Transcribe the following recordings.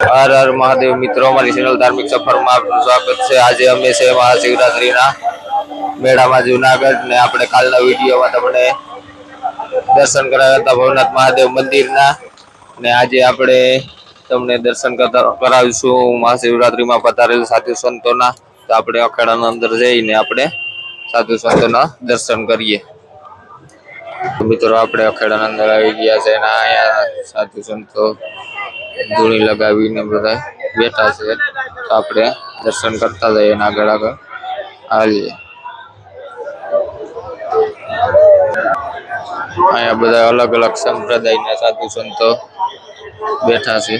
હર હર મહાદેવ મિત્રો, અમારી ચેનલ ધાર્મિક સફરમાં આપનું સ્વાગત છે। આજે અમે છે મહાશિવરાત્રીના મેળામાં જુનાગઢ ને આપણે કાલના વિડીયોમાં તમને દર્શન કરાવ્યા હતા ભવનાથ મહાદેવ મંદિરના ને આજે આપણે તમને દર્શન કરાવીશું મહાશિવરાત્રીમાં પધારેલ સાધુ સંતોના। તો આપણે અખાડાના અંદર જઈને આપણે સાધુ સંતોના દર્શન કરીએ। મિત્રો આપણે અખાડાના અંદર આવી ગયા છે અને અહીંયા સાધુ સંતો ધૂણી લગાવીને બધા બેઠા છે। તો આપણે દર્શન કરતા જઈએ અને આગળ આગળ હાલીએ। અહીંયા બધા અલગ અલગ સંપ્રદાયના સાધુ સંતો બેઠા છે।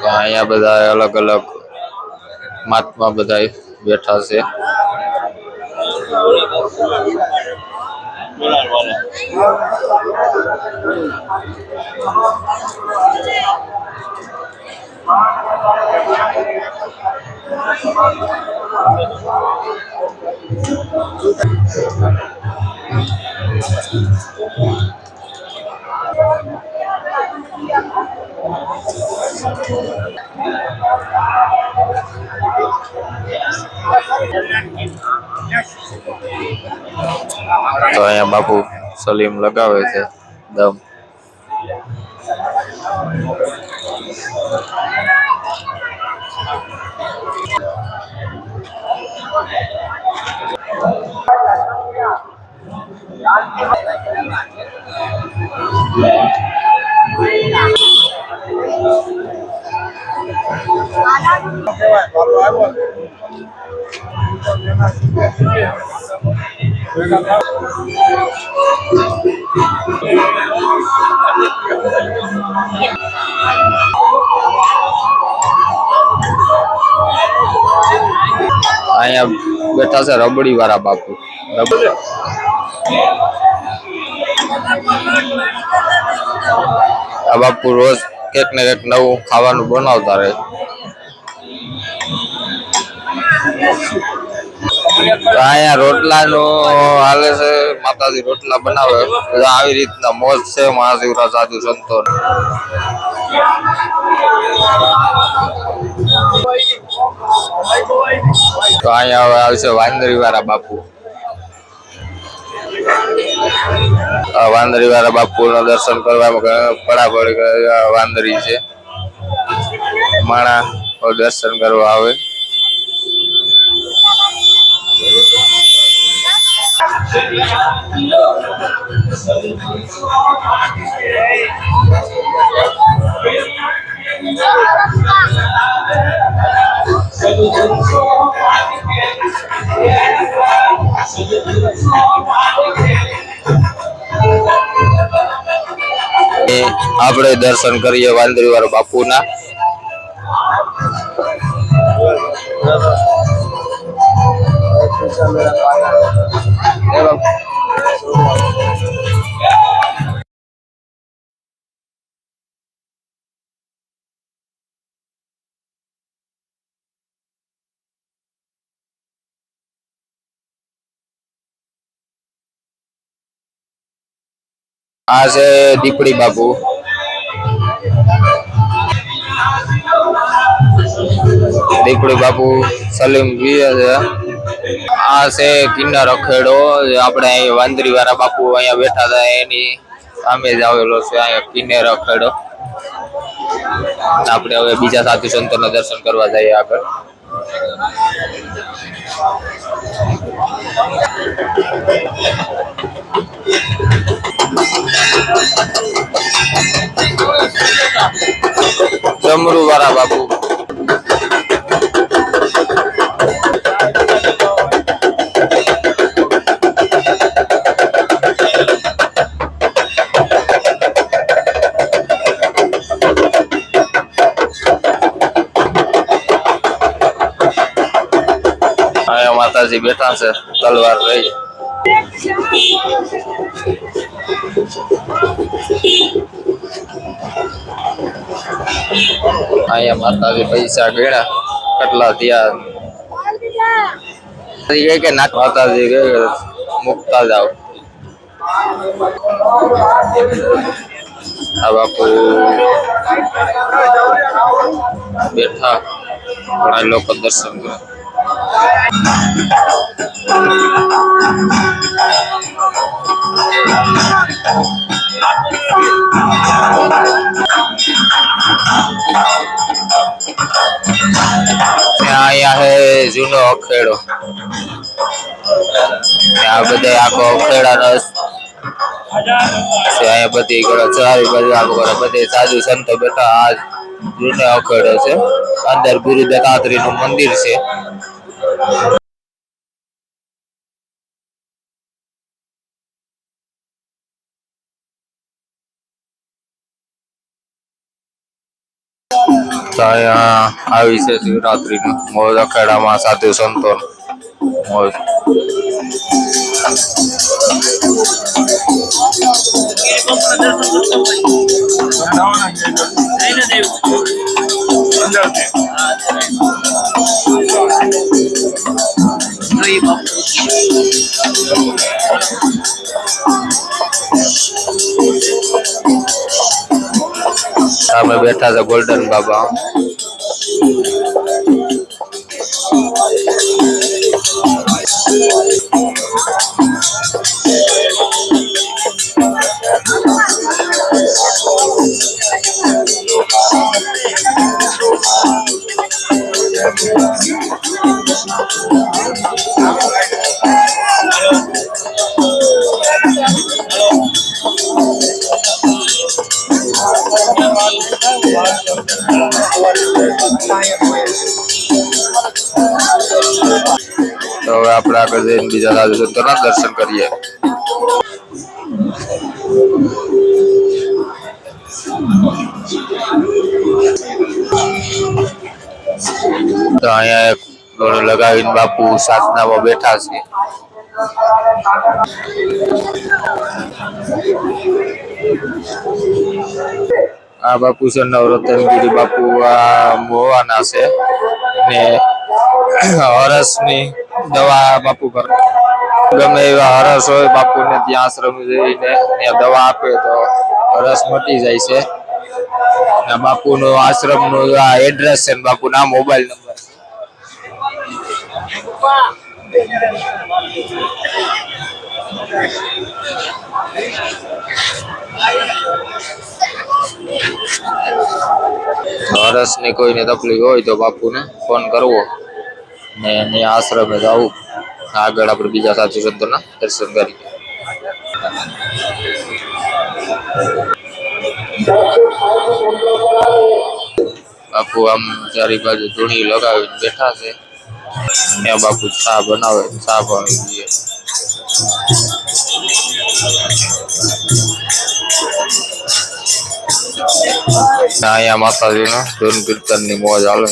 અહીંયા બધા અલગ અલગ મહાત્મા બધા બેઠા છે। તો અહીંયા બાપુ સલીમ લગાવે છે દમ। અહીંયા બેઠા છે રબડી વાળા બાપુ। આ બાપુ રોજ કંઈક ને કંઈક નવું ખાવાનું બનાવતા રહે। અહીંયા રોટલા નો હાલે છે, માતાજી રોટલા બનાવે। આવી રીતના મોજ છે મહાશિવરાત્રી સાધુ સંતો। તો અહીંયા હવે આવશે વાંદરી વાળા બાપુ। વાંદરી વાળા બાપુ ના દર્શન કરવામાં પડાપડી વાંદરી છે, માણા દર્શન કરવા આવે। આપણે દર્શન કરીએ વાંદરી વાળા બાપુના। આ છે દીપડી બાપુ। દીપડી બાપુ સલીમ છે। આ છે કિન્નર અખેડો, આપણે અહીં વાંદરી વાળા બાપુ અહીંયા બેઠા હતા એની સામે જ આવેલો છે અહીંયા કિન્નર અખેડો। આપણે હવે બીજા સાધુ સંતોના દર્શન કરવા જઈએ આગળ। डमरू वाला बापू માતાજી બેઠા છે તલવાર લઈ. અહીંયા માતાજી પૈસા ગણ્યા કેટલા થયા કે નાથ માતાજી કે મુકતા જાવ. આ બાપુ બેઠા ઘણા લોકો દર્શન કરે. અહીંયા હે જૂનો અખેડો. આ બધા આખો અખેડાનો અહીંયા બધી ચારી બાજુ આખો બધે સાધુ સંતો બેઠા. આ જૂનો અખેડો છે. અંદર ગુરુ દત્તાત્રેય નું મંદિર છે. તો અહીંયા આવી છે શિવરાત્રી નું મોજ અખાડામાં સાધુ સંતો મોજ. સામે બેઠા છે ગોલ્ડન બાબા. તો હવે આપણે આગળ જઈને બીજા સાધુ સંતોના દર્શન કરીએ. તો અહીંયા એક દોરો લગાવીને બાપુ સાધનામાં બેઠા છે. આ બાપુ છે નવરત્નગીરી બાપુ. આ મોવાના છે ને હરસની દવા બાપુ કરે. ગમે એવા હરસ હોય બાપુને ત્યાં આશ્રમ જઈને ત્યાં દવા આપે તો હરસ મટી જાય છે. બાપુનું આશ્રમનું આ એડ્રેસ છે, બાપુના મોબાઈલ નંબર. હરસ ની કોઈને તકલીફ હોય તો બાપુને ફોન કરવો ને એની આશ્રમે જવું. આગળ આપણે બીજા સાધુ સંતોના દર્શન કરીએ. બાપુ આમ ચારી બાજુ ધૂણી લગાવીને બેઠા છે. ત્યાં બાપુ ચા બનાવે, ચા પાણી પીએ. અહીંયા માતાજીનો ધૂન કીર્તન ની મોજ હાલે.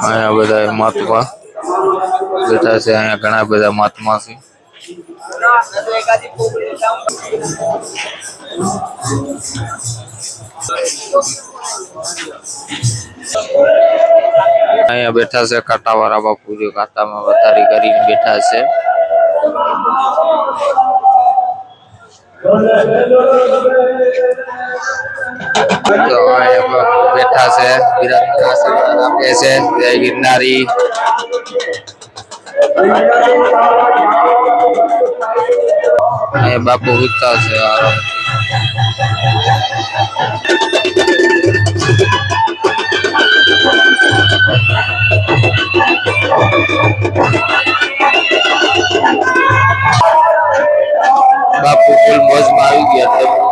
અહીંયા બધા મહાત્મા બેઠા છે. અહીંયા ઘણા બધા મહાત્મા છે. અહીંયા બેઠા છે કાંટાવાળા બાપુ. જો કાંટામાં વધારી કરીને બેઠા છે. તો અહીંયા બેઠા છે આશીર્વાદ આપે છે. જય ગિરનારી. અહીંયા બાપુ ઉઠતા છે આરામ. બાપુ ફૂલ મોજમાં આવી ગયા.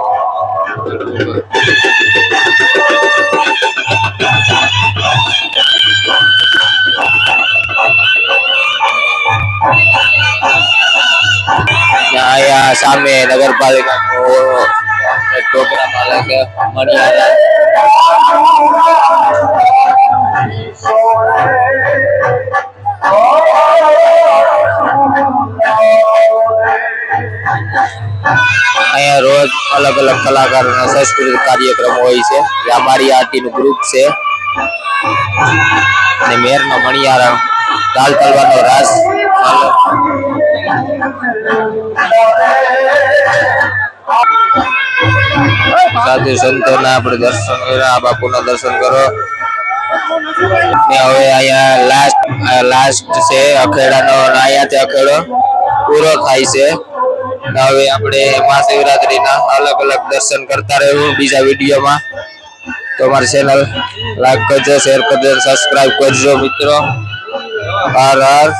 અહીંયા સામે નગરપાલિકા પ્રોગ્રામ હાલે છે મણિયારા. અહીંયા રોજ અલગ અલગ કલાકારોના સાંસ્કૃતિક કાર્યક્રમો હોય છે. આ મારી આરતીનું ગ્રુપ છે અને મેરનો મણિયારા લાલ તલવારનો રાસ સાધુ સંતોના આપણે દર્શન કર્યા. આ બાપુના દર્શન કરો. હવે અહીંયા લાસ્ટ છે અખેડાનો. અહીંયાથી અખેડો પૂરો થાય છે. હવે આપણે મહાશિવરાત્રીના અલગ અલગ દર્શન કરતા રહેવું બીજા વિડીયોમાં. તો અમારી ચેનલ લાઈક કરજો, શેર કરજો, સબસ્ક્રાઇબ કરજો મિત્રો. હર હર